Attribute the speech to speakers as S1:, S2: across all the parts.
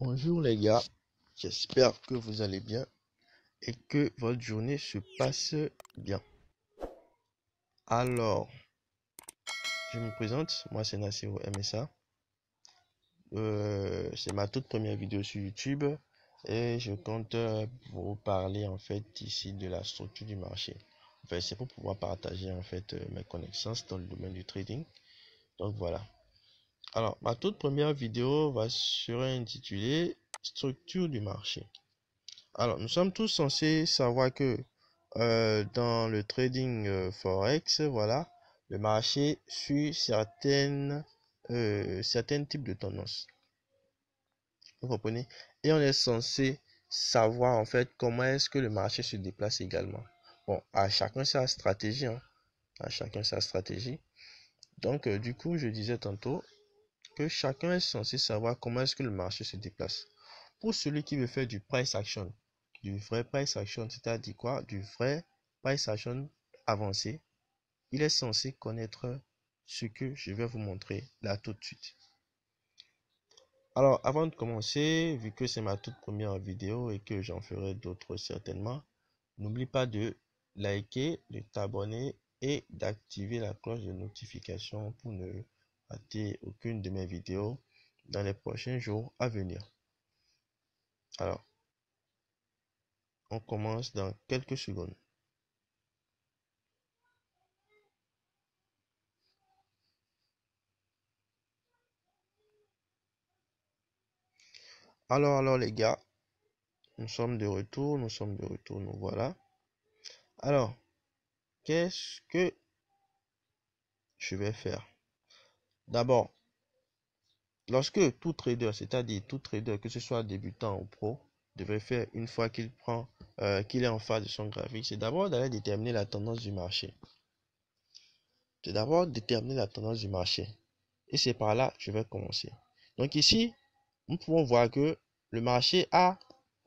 S1: Bonjour les gars, j'espère que vous allez bien et que votre journée se passe bien. Alors, je me présente, moi c'est Nassiro MSA. C'est ma toute première vidéo sur YouTube et je compte vous parler en fait ici de la structure du marché. En fait, c'est pour pouvoir partager en fait mes connaissances dans le domaine du trading. Donc voilà. Alors, ma toute première vidéo sera intitulée Structure du marché. Alors, nous sommes tous censés savoir que dans le trading Forex, voilà, le marché suit certains types de tendances. Vous comprenez? Et on est censé savoir en fait comment est-ce que le marché se déplace également. Bon, à chacun sa stratégie, hein. À chacun sa stratégie. Donc, du coup, je disais tantôt que chacun est censé savoir comment est-ce que le marché se déplace. Pour celui qui veut faire du price action, du vrai price action, c'est-à-dire quoi? Du vrai price action avancé, il est censé connaître ce que je vais vous montrer là tout de suite. Alors, avant de commencer, vu que c'est ma toute première vidéo et que j'en ferai d'autres certainement, n'oublie pas de liker, de t'abonner et d'activer la cloche de notification pour ne rater aucune de mes vidéos dans les prochains jours à venir. Alors, on commence dans quelques secondes. Alors les gars, nous sommes de retour, nous voilà. Alors, qu'est-ce que je vais faire? D'abord, lorsque tout trader, c'est-à-dire tout trader, que ce soit débutant ou pro, devrait faire une fois qu'il est en face de son graphique, c'est d'abord d'aller déterminer la tendance du marché. C'est d'abord déterminer la tendance du marché. Et c'est par là que je vais commencer. Donc ici, nous pouvons voir que le marché a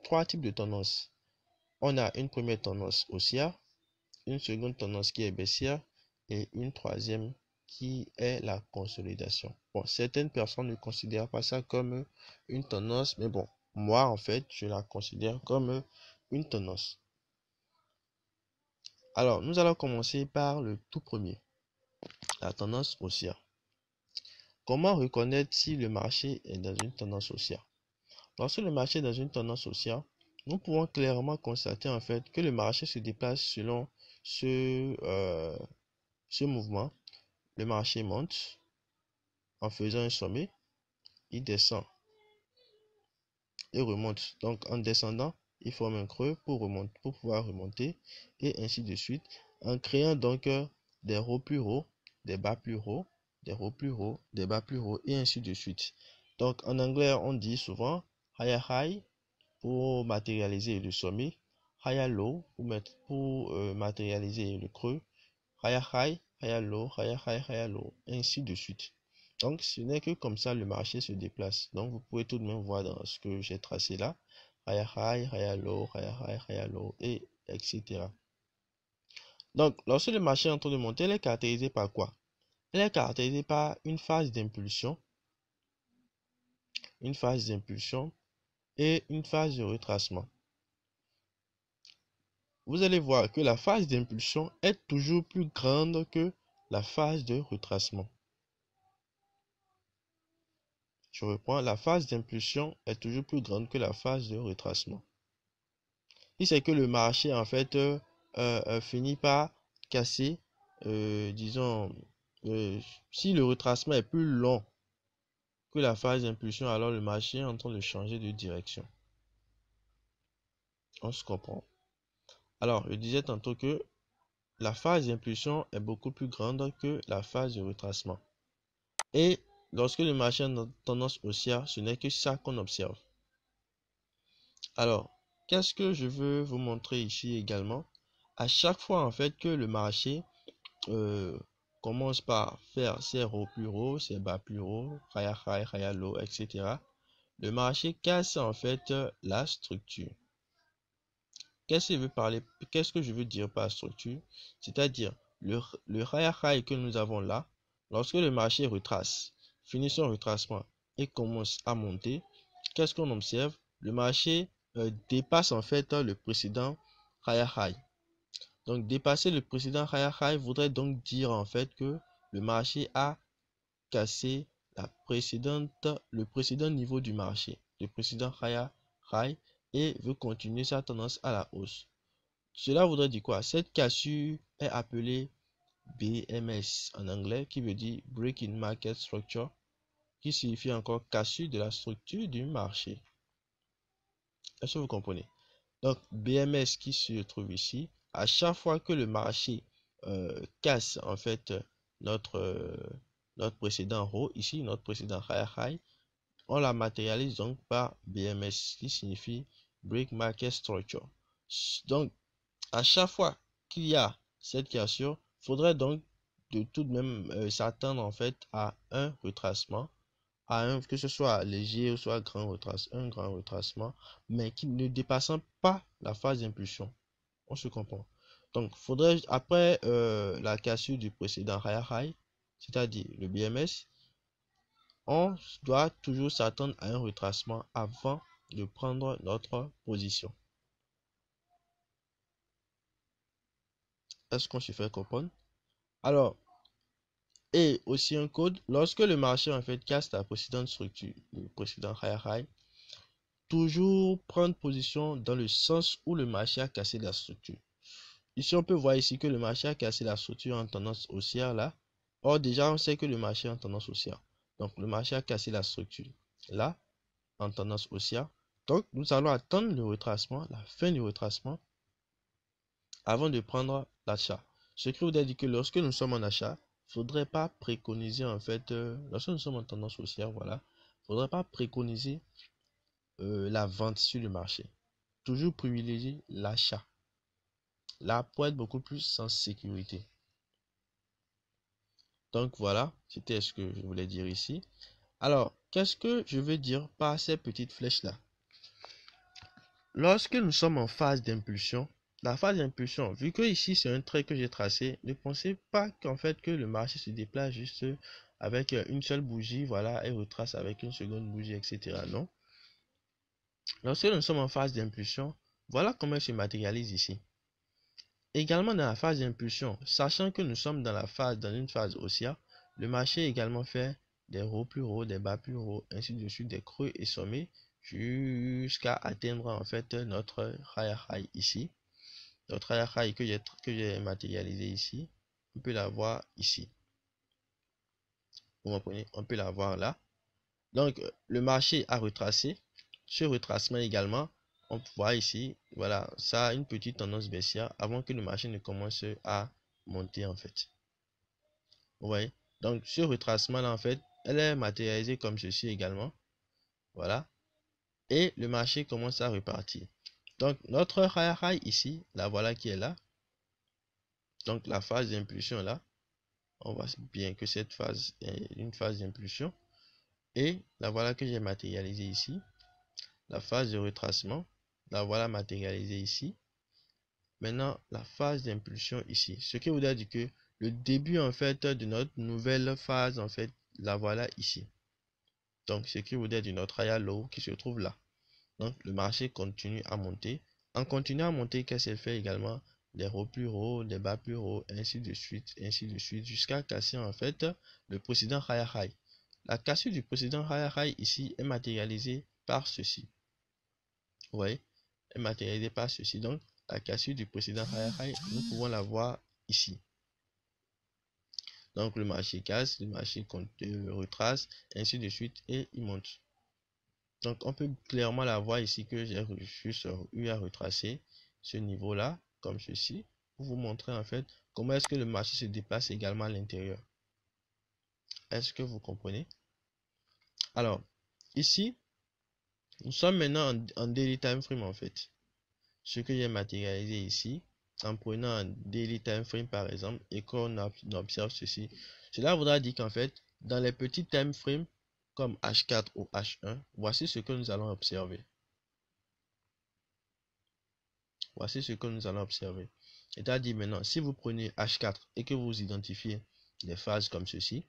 S1: trois types de tendances. On a une première tendance haussière, une seconde tendance qui est baissière et une troisième qui est la consolidation. Bon, certaines personnes ne considèrent pas ça comme une tendance, mais bon, moi en fait, je la considère comme une tendance. Alors, nous allons commencer par le tout premier, la tendance haussière. Comment reconnaître si le marché est dans une tendance haussière? Lorsque le marché est dans une tendance haussière, nous pouvons clairement constater en fait que le marché se déplace selon ce mouvement. Le marché monte en faisant un sommet, il descend et remonte. Donc en descendant, il forme un creux pour pouvoir remonter et ainsi de suite, en créant donc des hauts plus hauts, des bas plus hauts, des hauts plus hauts, des bas plus hauts et ainsi de suite. Donc en anglais, on dit souvent higher high pour matérialiser le sommet, higher low pour matérialiser le creux, higher high, higher low, higher high, higher low, ainsi de suite. Donc, ce n'est que comme ça le marché se déplace. Donc, vous pouvez tout de même voir dans ce que j'ai tracé là, higher high, higher low, higher high, higher low, et etc. Donc, lorsque le marché est en train de monter, il est caractérisé par quoi? Il est caractérisé par une phase d'impulsion, et une phase de retracement. Vous allez voir que la phase d'impulsion est toujours plus grande que la phase de retracement. Je reprends, la phase d'impulsion est toujours plus grande que la phase de retracement. Si c'est que le marché en fait finit par casser, disons, si le retracement est plus long que la phase d'impulsion, alors le marché est en train de changer de direction. On se comprend. Alors, je disais tantôt que la phase d'impulsion est beaucoup plus grande que la phase de retracement. Et lorsque le marché est en tendance haussière, ce n'est que ça qu'on observe. Alors, qu'est-ce que je veux vous montrer ici également? À chaque fois en fait que le marché commence par faire ses hauts plus hauts, ses bas plus hauts, higher high, higher low, etc. Le marché casse en fait la structure. Qu'est-ce que je veux dire par structure? C'est-à-dire le higher high que nous avons là, lorsque le marché retrace, finit son retracement et commence à monter, qu'est-ce qu'on observe? Le marché dépasse en fait le précédent higher high. Donc dépasser le précédent higher high voudrait donc dire en fait que le marché a cassé le précédent niveau du marché, le précédent higher high, et veut continuer sa tendance à la hausse. Cela voudrait dire quoi? Cette cassure est appelée BMS en anglais, qui veut dire Break in Market Structure, qui signifie encore cassure de la structure du marché. Est-ce que vous comprenez? Donc BMS qui se trouve ici, à chaque fois que le marché casse en fait notre précédent haut, ici notre précédent high, on la matérialise donc par BMS qui signifie Break Market Structure. Donc à chaque fois qu'il y a cette cassure, il faudrait donc de tout de même s'attendre en fait à un retracement, que ce soit léger ou soit un grand retracement, mais qui ne dépassant pas la phase d'impulsion. On se comprend. Donc, faudrait après la cassure du précédent high, c'est-à-dire le BMS, on doit toujours s'attendre à un retracement avant de prendre notre position. Est-ce qu'on se fait comprendre? Alors, et aussi un code, lorsque le marché en fait casse la précédente structure, le précédent high, toujours prendre position dans le sens où le marché a cassé la structure. Ici, on peut voir ici que le marché a cassé la structure en tendance haussière là. Or, déjà, on sait que le marché est en tendance haussière. Donc, le marché a cassé la structure là, en tendance haussière. Donc, nous allons attendre le retracement, la fin du retracement, avant de prendre l'achat. Ce qui voudrait dire que lorsque nous sommes en achat, il ne faudrait pas préconiser en fait, lorsque nous sommes en tendance haussière, voilà, il ne faudrait pas préconiser la vente sur le marché. Toujours privilégier l'achat. Là, pour être beaucoup plus en sécurité. Donc voilà, c'était ce que je voulais dire ici. Alors, qu'est-ce que je veux dire par ces petites flèches-là? Lorsque nous sommes en phase d'impulsion, la phase d'impulsion, vu que ici c'est un trait que j'ai tracé, ne pensez pas qu'en fait que le marché se déplace juste avec une seule bougie, voilà, et retrace avec une seconde bougie, etc. Non. Lorsque nous sommes en phase d'impulsion, voilà comment elle se matérialise ici. Également dans la phase d'impulsion, sachant que nous sommes dans une phase haussière, le marché également fait des hauts plus hauts, des bas plus hauts, ainsi de suite, des creux et sommets, jusqu'à atteindre en fait notre higher high ici. Notre higher high que j'ai matérialisé ici, on peut la voir ici. Vous comprenez? On peut la voir là. Donc le marché a retracé. Ce retracement également, on voit ici, voilà, ça a une petite tendance baissière avant que le marché ne commence à monter en fait. Vous voyez? Donc ce retracement là en fait, elle est matérialisée comme ceci également. Voilà. Et le marché commence à repartir. Donc notre high high ici, la voilà qui est là. Donc la phase d'impulsion là, on voit bien que cette phase est une phase d'impulsion. Et la voilà que j'ai matérialisée ici. La phase de retracement, la voilà matérialisée ici. Maintenant, la phase d'impulsion ici. Ce qui voudrait dire que le début en fait de notre nouvelle phase, en fait, la voilà ici. Donc, ce qui voudrait dire notre high low qui se trouve là. Donc, le marché continue à monter. En continuant à monter, qu'est-ce qu'elle fait également? Des hauts plus hauts, des bas plus hauts, ainsi de suite, jusqu'à casser en fait le précédent high. La cassure du précédent high ici est matérialisée par ceci. Vous voyez, est matérialisée par ceci. Donc, la cassure du précédent high, nous pouvons la voir ici. Donc, le marché casse, le marché retrace, ainsi de suite, et il monte. Donc, on peut clairement la voir ici que j'ai eu à retracer ce niveau-là, comme ceci, pour vous montrer en fait comment est-ce que le marché se déplace également à l'intérieur. Est-ce que vous comprenez? Alors, ici, nous sommes maintenant en daily time frame en fait. Ce que j'ai matérialisé ici, en prenant un daily time frame par exemple, et qu'on observe ceci, cela voudra dire qu'en fait, dans les petits time frames, comme H4 ou H1, voici ce que nous allons observer. Voici ce que nous allons observer. C'est-à-dire maintenant, si vous prenez H4 et que vous identifiez des phases comme ceci,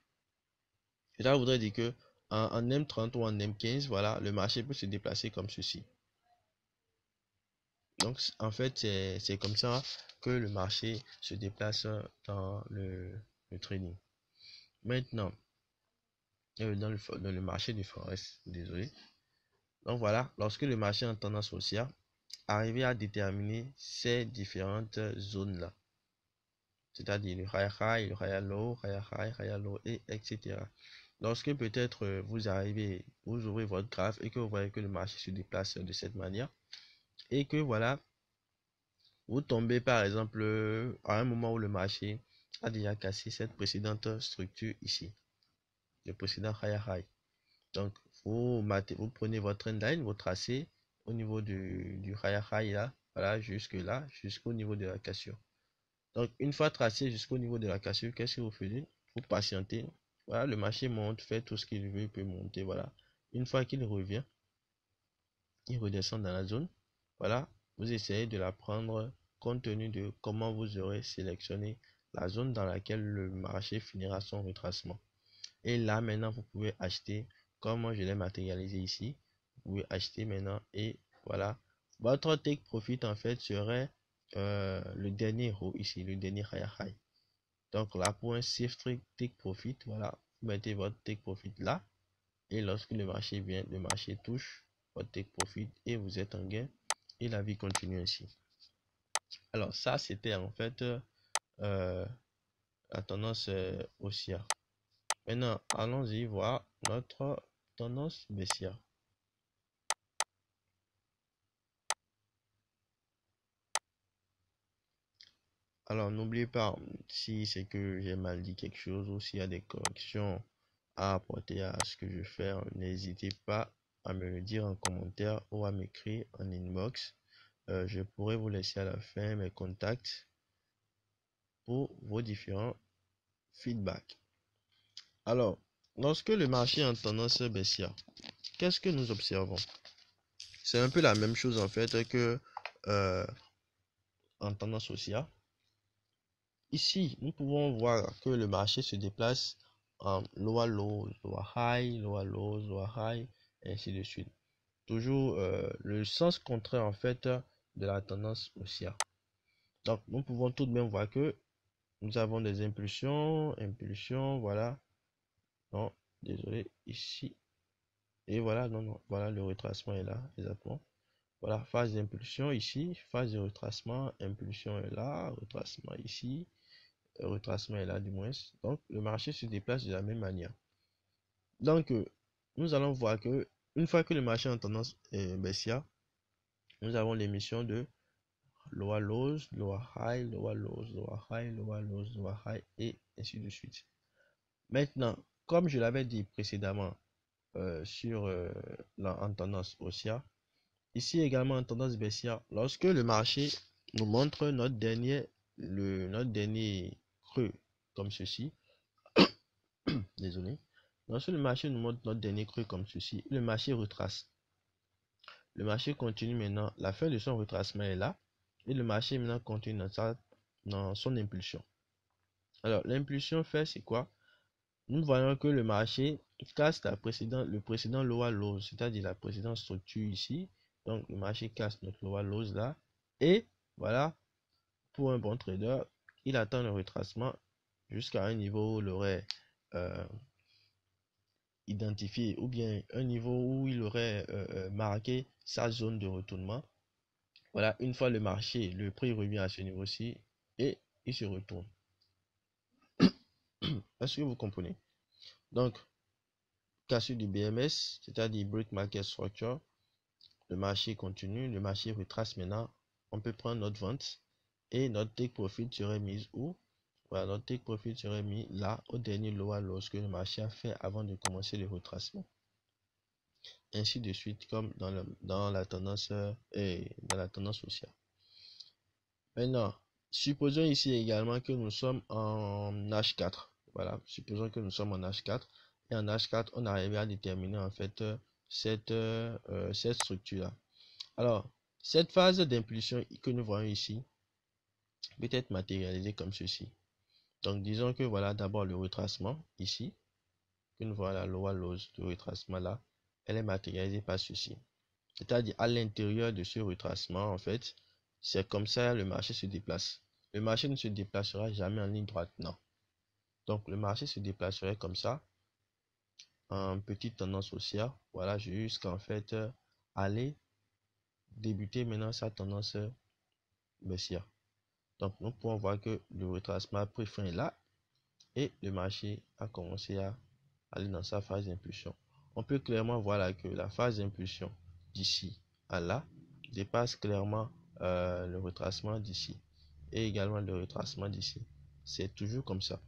S1: cela voudrait dire que en M30 ou en M15, voilà, le marché peut se déplacer comme ceci. Donc, en fait, c'est comme ça que le marché se déplace dans le trading. Maintenant, dans le marché du Forex, désolé. Donc voilà, lorsque le marché est en tendance haussière, arriver à déterminer ces différentes zones-là. C'est-à-dire le high high, le high low, high low, et etc. Lorsque peut-être vous ouvrez votre graphe et que vous voyez que le marché se déplace de cette manière, et que voilà, vous tombez par exemple à un moment où le marché a déjà cassé cette précédente structure ici, le précédent high high. Donc vous prenez votre trendline, vous tracez au niveau du high high là, voilà, jusqu'au niveau de la cassure. Donc une fois tracé jusqu'au niveau de la cassure, qu'est-ce que vous faites? Vous patientez. Voilà, le marché monte, fait tout ce qu'il veut, il peut monter. Voilà. Une fois qu'il revient, il redescend dans la zone. Voilà, vous essayez de la prendre compte tenu de comment vous aurez sélectionné la zone dans laquelle le marché finira son retracement. Et là, maintenant, vous pouvez acheter, comme je l'ai matérialisé ici. Vous pouvez acheter maintenant et voilà. Votre take profit, en fait, serait le dernier haut ici, le dernier high. Donc là, pour un safe take profit, voilà, vous mettez votre take profit là. Et lorsque le marché vient, le marché touche votre take profit et vous êtes en gain. Et la vie continue ainsi. Alors ça, c'était en fait la tendance haussière. Maintenant, allons-y voir notre tendance baissière. Alors, n'oubliez pas, si c'est que j'ai mal dit quelque chose ou s'il y a des corrections à apporter à ce que je fais, n'hésitez pas à me le dire en commentaire ou à m'écrire en inbox. Je pourrais vous laisser à la fin mes contacts pour vos différents feedbacks. Alors, lorsque le marché est en tendance baissière, qu'est-ce que nous observons? C'est un peu la même chose en fait que en tendance haussière. Ici, nous pouvons voir que le marché se déplace en lower low, lower high, lower low, lower high, et ainsi de suite. Toujours le sens contraire en fait de la tendance haussière. Donc, nous pouvons tout de même voir que nous avons des impulsions, voilà. Non, désolé, ici. Et voilà, non, voilà, le retracement est là, exactement. Voilà, phase d'impulsion ici, phase de retracement, impulsion est là, retracement ici, retracement est là du moins. Donc, le marché se déplace de la même manière. Donc, nous allons voir que une fois que le marché est en tendance baissière, nous avons l'émission de lower lows, lower high, lower lows, lower high, lower lows, lower high, et ainsi de suite. Maintenant, comme je l'avais dit précédemment en tendance haussière, ici également en tendance baissière, lorsque le marché nous montre notre dernier creux comme ceci, désolé, lorsque le marché nous montre notre dernier creux comme ceci, le marché retrace. Le marché continue maintenant, la fin de son retracement est là, et le marché maintenant continue dans son impulsion. Alors l'impulsion fait c'est quoi? Nous voyons que le marché casse le précédent lower low, c'est-à-dire la précédente structure ici. Donc le marché casse notre lower lows là. Et voilà, pour un bon trader, il attend le retracement jusqu'à un niveau où il aurait identifié, ou bien un niveau où il aurait marqué sa zone de retournement. Voilà, une fois le prix revient à ce niveau-ci et il se retourne. Est-ce que vous comprenez? Donc, cassure du BMS, c'est-à-dire Break Market Structure, le marché continue, le marché retrace maintenant. On peut prendre notre vente et notre take profit serait mise où? Voilà, notre take profit serait mis là au dernier lower lorsque le marché a fait avant de commencer le retracement. Ainsi de suite comme dans la tendance haussière. Maintenant, supposons ici également que nous sommes en H4. Voilà, supposons que nous sommes en H4. Et en H4, on arrive à déterminer en fait cette structure-là. Alors, cette phase d'impulsion que nous voyons ici peut être matérialisée comme ceci. Donc, disons que voilà d'abord le retracement ici. que nous voyons la lower lows de retracement là, elle est matérialisée par ceci. C'est-à-dire à l'intérieur de ce retracement, en fait, c'est comme ça le marché se déplace. Le marché ne se déplacera jamais en ligne droite, non. Donc le marché se déplacerait comme ça, en petite tendance haussière, voilà, jusqu'à en fait aller débuter maintenant sa tendance baissière. Donc nous pouvons voir que le retracement a pris fin là et le marché a commencé à aller dans sa phase d'impulsion. On peut clairement voir là que la phase d'impulsion d'ici à là dépasse clairement le retracement d'ici et également le retracement d'ici. C'est toujours comme ça.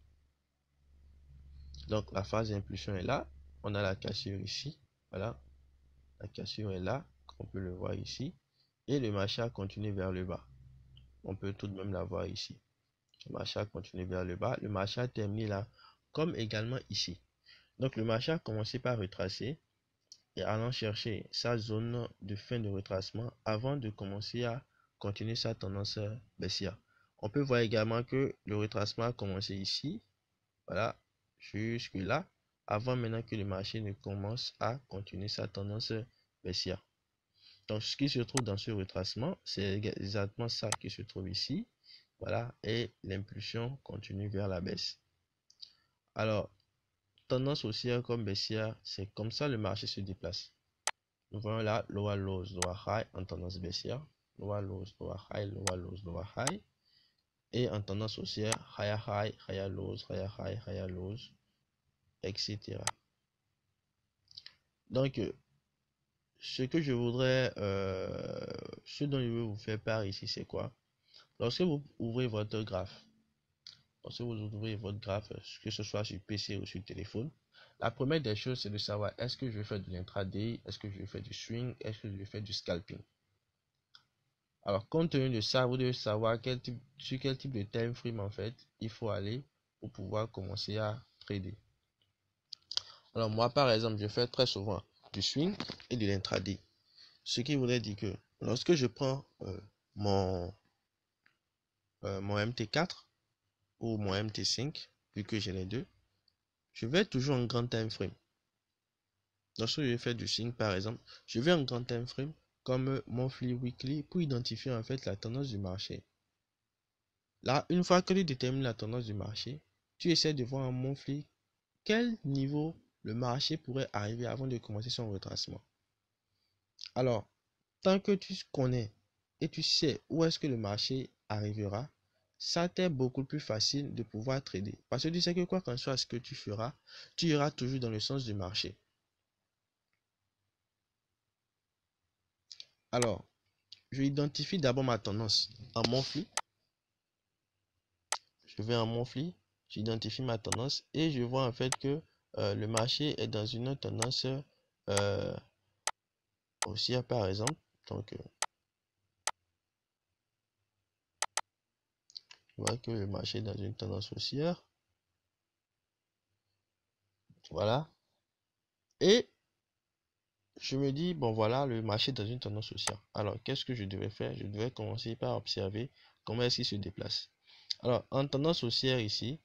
S1: Donc la phase d'impulsion est là, on a la cassure ici, voilà, la cassure est là, on peut le voir ici, et le marché a continué vers le bas. On peut tout de même la voir ici. Le marché a continué vers le bas, le marché a terminé là, comme également ici. Donc le marché a commencé par retracer et allant chercher sa zone de fin de retracement avant de commencer à continuer sa tendance baissière. On peut voir également que le retracement a commencé ici, voilà, jusque là, avant maintenant que le marché ne commence à continuer sa tendance baissière. Donc ce qui se trouve dans ce retracement, c'est exactement ça qui se trouve ici, voilà, et l'impulsion continue vers la baisse. Alors, tendance haussière comme baissière, c'est comme ça le marché se déplace. Nous voyons là lower lows, lower high en tendance baissière, lower lows, lower high, lower lows, lower high, et en tendance haussière, higher high, higher lows, higher high, higher lows, etc. Donc, ce que je voudrais, ce dont je veux vous faire part ici, c'est quoi? Lorsque vous ouvrez votre graphe, que ce soit sur PC ou sur téléphone, la première des choses, c'est de savoir est-ce que je vais faire de l'intraday, est-ce que je vais faire du swing, est-ce que je vais faire du scalping. Alors, compte tenu de ça, vous devez savoir sur quel type de time frame en fait il faut aller pour pouvoir commencer à trader. Alors, moi, par exemple, je fais très souvent du swing et de l'intraday. Ce qui voudrait dire que lorsque je prends mon MT4 ou mon MT5, vu que j'ai les deux, je vais toujours en grand time frame. Lorsque je vais faire du swing par exemple, je vais en grand time frame comme monthly, weekly pour identifier en fait la tendance du marché. Là, une fois que tu détermines la tendance du marché, tu essaies de voir en monthly quel niveau le marché pourrait arriver avant de commencer son retracement. Alors, tant que tu connais et tu sais où est-ce que le marché arrivera, ça t'est beaucoup plus facile de pouvoir trader. Parce que tu sais que quoi qu'en soit ce que tu feras, tu iras toujours dans le sens du marché. Alors, je identifie d'abord ma tendance en monthly. Je vais en monthly, j'identifie ma tendance et je vois en fait que le marché est dans une tendance haussière par exemple. Donc, je vois que le marché est dans une tendance haussière. Voilà. Et je me dis, bon voilà, le marché est dans une tendance haussière. Alors, qu'est-ce que je devais faire? Je devais commencer par observer comment est-ce qu'il se déplace. Alors, en tendance haussière ici,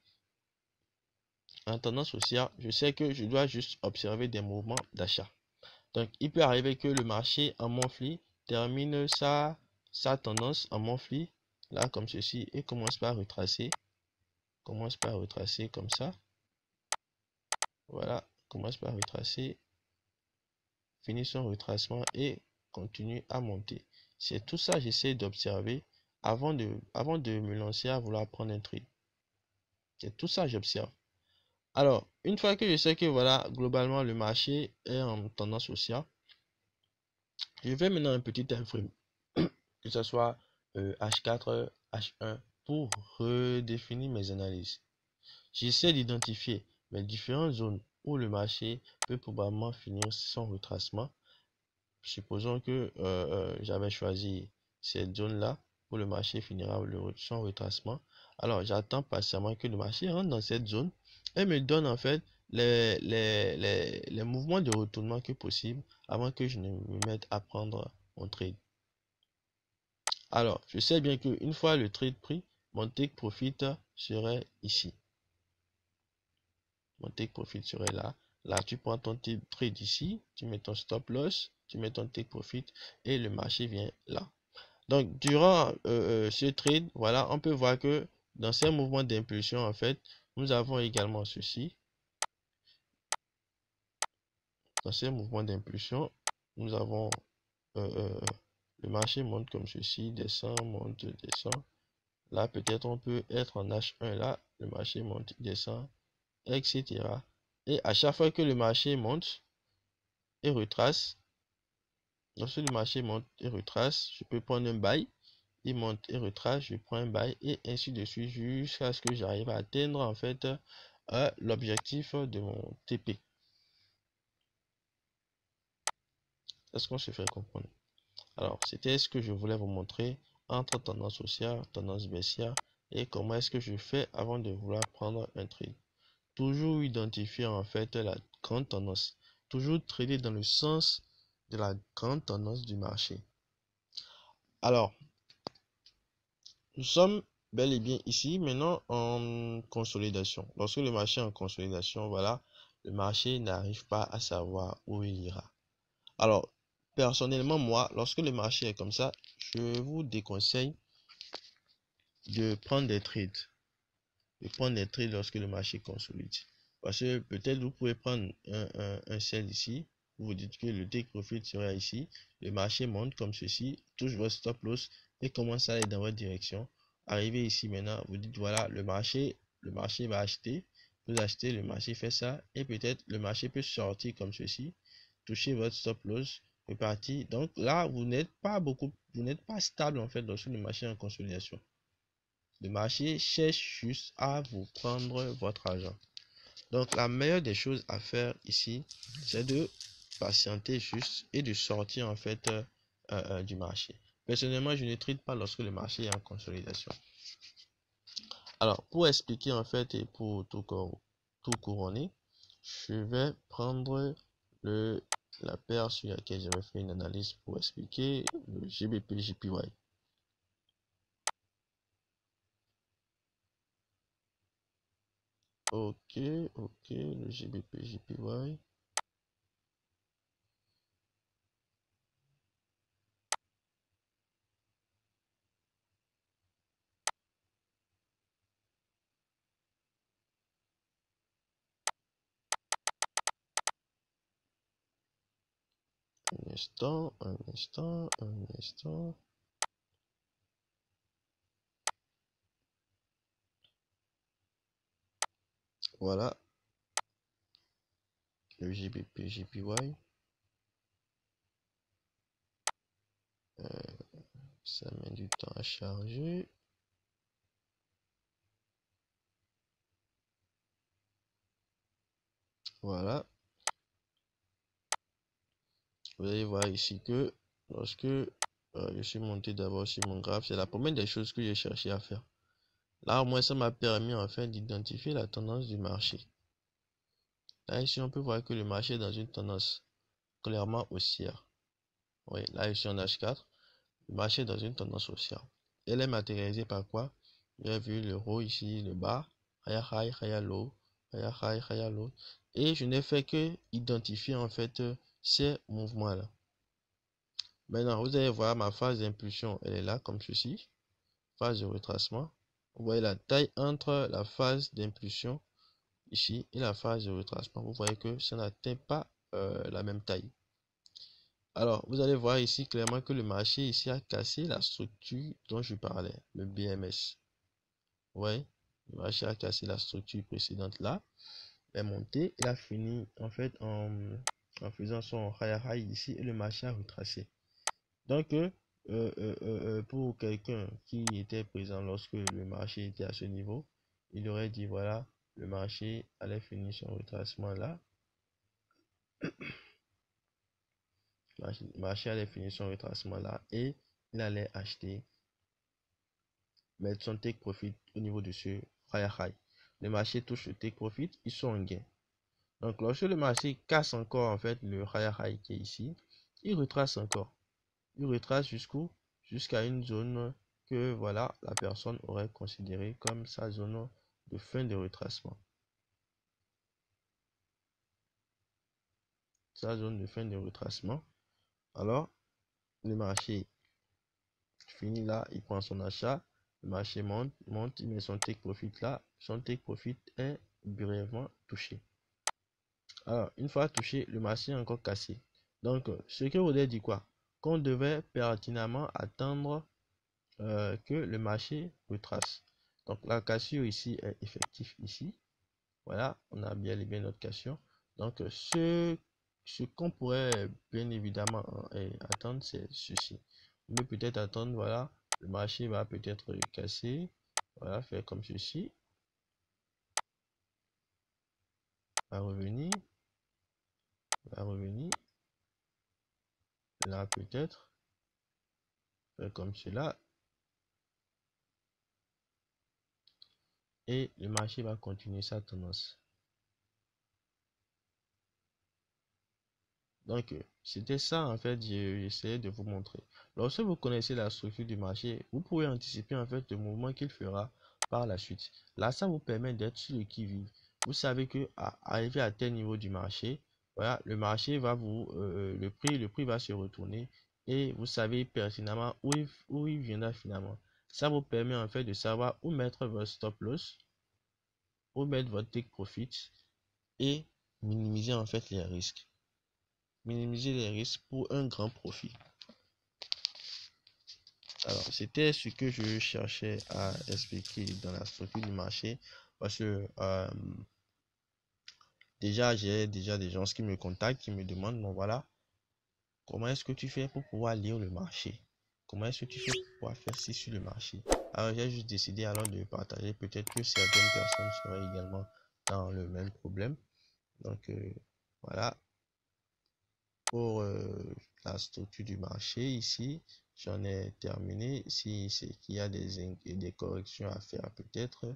S1: en tendance haussière, je sais que je dois juste observer des mouvements d'achat. Donc, il peut arriver que le marché en monthly termine sa tendance en monthly, là, comme ceci, et commence par retracer. Commence par retracer comme ça. Voilà, commence par retracer, finit son retracement et continue à monter. C'est tout ça j'essaie d'observer avant de me lancer à vouloir prendre un trade. C'est tout ça j'observe. Alors, une fois que je sais que voilà, globalement le marché est en tendance haussière, je vais maintenant un petit time frame, que ce soit H4, H1, pour redéfinir mes analyses. J'essaie d'identifier mes différentes zones où le marché peut probablement finir son retracement. Supposons que j'avais choisi cette zone-là où le marché finira son retracement. Alors, j'attends patiemment que le marché rentre dans cette zone et me donne en fait les mouvements de retournement que possible avant que je ne me mette à prendre mon trade. Alors, je sais bien qu'une fois le trade pris, mon take profit serait ici. Mon take profit serait là. Là, tu prends ton trade ici, tu mets ton stop loss, tu mets ton take profit et le marché vient là. Donc, durant ce trade, voilà, on peut voir que dans ces mouvements d'impulsion, en fait, nous avons également ceci. Dans ces mouvements d'impulsion, nous avons le marché monte comme ceci, descend, monte, descend. Là, peut-être on peut être en H1 là, le marché monte, descend, etc. Et à chaque fois que le marché monte et retrace, lorsque le marché monte et retrace, je peux prendre un buy, il monte et retrace, je prends un buy et ainsi de suite jusqu'à ce que j'arrive à atteindre en fait l'objectif de mon TP. Est-ce qu'on se fait comprendre? Alors, c'était ce que je voulais vous montrer entre tendance haussière, tendance baissière et comment est-ce que je fais avant de vouloir prendre un trade. Toujours identifier en fait la grande tendance. Toujours trader dans le sens de la grande tendance du marché. Alors, nous sommes bel et bien ici maintenant en consolidation. Lorsque le marché est en consolidation, voilà, le marché n'arrive pas à savoir où il ira. Alors, personnellement, moi, lorsque le marché est comme ça, je vous déconseille de prendre des trades. De prendre des trades lorsque le marché consolide. Parce que peut-être vous pouvez prendre un sell ici. Vous vous dites que le take profit sera ici. Le marché monte comme ceci, touche votre stop loss et commence à aller dans votre direction. Arrivez ici maintenant, vous dites voilà, le marché va acheter. Vous achetez, le marché fait ça. Et peut-être le marché peut sortir comme ceci. Toucher votre stop loss, repartir. Donc là, vous n'êtes pas stable en fait lorsque le marché est en consolidation. Le marché cherche juste à vous prendre votre argent. Donc la meilleure des choses à faire ici, c'est de patienter juste et de sortir en fait du marché. Personnellement, je ne trade pas lorsque le marché est en consolidation. Alors, pour expliquer en fait et pour tout couronner, je vais prendre la paire sur laquelle j'avais fait une analyse pour expliquer le GBP JPY. Ok, le GBP JPY. Un instant, un instant, un instant. Voilà, le GBP JPY. Ça met du temps à charger. Voilà. Vous allez voir ici que lorsque je suis monté d'abord sur mon graphe, c'est la première des choses que j'ai cherché à faire. Là, au moins, ça m'a permis en fait d'identifier la tendance du marché. Là, ici, on peut voir que le marché est dans une tendance clairement haussière. Oui, là, ici, en H4, le marché est dans une tendance haussière. Elle est matérialisée par quoi? J'ai vu le haut ici, le bas, higher high, higher low, higher high, higher low. Et je n'ai fait que identifier en fait ces mouvements-là. Maintenant, vous allez voir ma phase d'impulsion, elle est là comme ceci. Phase de retracement. Vous voyez la taille entre la phase d'impulsion ici et la phase de retracement. Vous voyez que ça n'atteint pas la même taille. Alors, vous allez voir ici clairement que le marché ici a cassé la structure dont je parlais, le BMS. Vous voyez, le marché a cassé la structure précédente là, est monté, il a fini en fait en faisant son high high ici et le marché a retracé. Donc, pour quelqu'un qui était présent lorsque le marché était à ce niveau, il aurait dit voilà, le marché allait finir son retracement là. Le marché allait finir son retracement là et il allait acheter, mettre son take profit au niveau de ce high high. Le marché touche le take profit, ils sont en gain. Donc, lorsque le marché casse encore en fait le high high qui est ici, il retrace encore. Il retrace jusqu'à une zone que voilà la personne aurait considérée comme sa zone de fin de retracement. sa zone de fin de retracement. Alors, le marché finit là, il prend son achat, le marché monte, il met son take profit là, son take profit est brièvement touché. Alors, une fois touché, le marché est encore cassé. Donc, ce que voudrait dire quoi? Qu'on devait pertinemment attendre que le marché retrace. Donc, la cassure ici est effective ici. Voilà, on a bien et bien notre cassure. Donc, ce qu'on pourrait bien évidemment attendre, c'est ceci. On peut peut-être attendre, voilà, le marché va peut-être casser. Voilà, faire comme ceci. Va revenir. Là, peut-être. Faire comme cela. Et le marché va continuer sa tendance. Donc, c'était ça en fait, j'essayais de vous montrer. Lorsque vous connaissez la structure du marché, vous pouvez anticiper en fait le mouvement qu'il fera par la suite. Là, ça vous permet d'être sur le qui-vive. Vous savez que arrivé à tel niveau du marché, voilà, le marché va le prix va se retourner et vous savez pertinemment où il viendra finalement. Ça vous permet en fait de savoir où mettre votre stop loss, où mettre votre take profit et minimiser en fait les risques. Minimiser les risques pour un grand profit. Alors, c'était ce que je cherchais à expliquer dans la structure du marché parce que déjà, j'ai déjà des gens qui me contactent, qui me demandent, bon voilà, comment est-ce que tu fais pour pouvoir lire le marché? Comment est-ce que tu fais pour pouvoir faire ci sur le marché? Alors, j'ai juste décidé alors de partager. Peut-être que certaines personnes seraient également dans le même problème. Donc, voilà. Pour la structure du marché ici, j'en ai terminé. Si c'est qu'il y a des corrections à faire, peut-être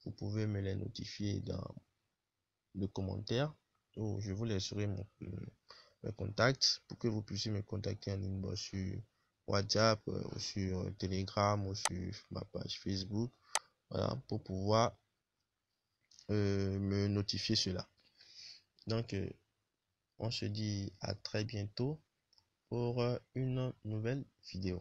S1: vous pouvez me les notifier dans le commentaire ou je vous laisserai mon contact pour que vous puissiez me contacter en inbox sur WhatsApp ou sur Telegram ou sur ma page Facebook, voilà, pour pouvoir me notifier cela. Donc on se dit à très bientôt pour une nouvelle vidéo.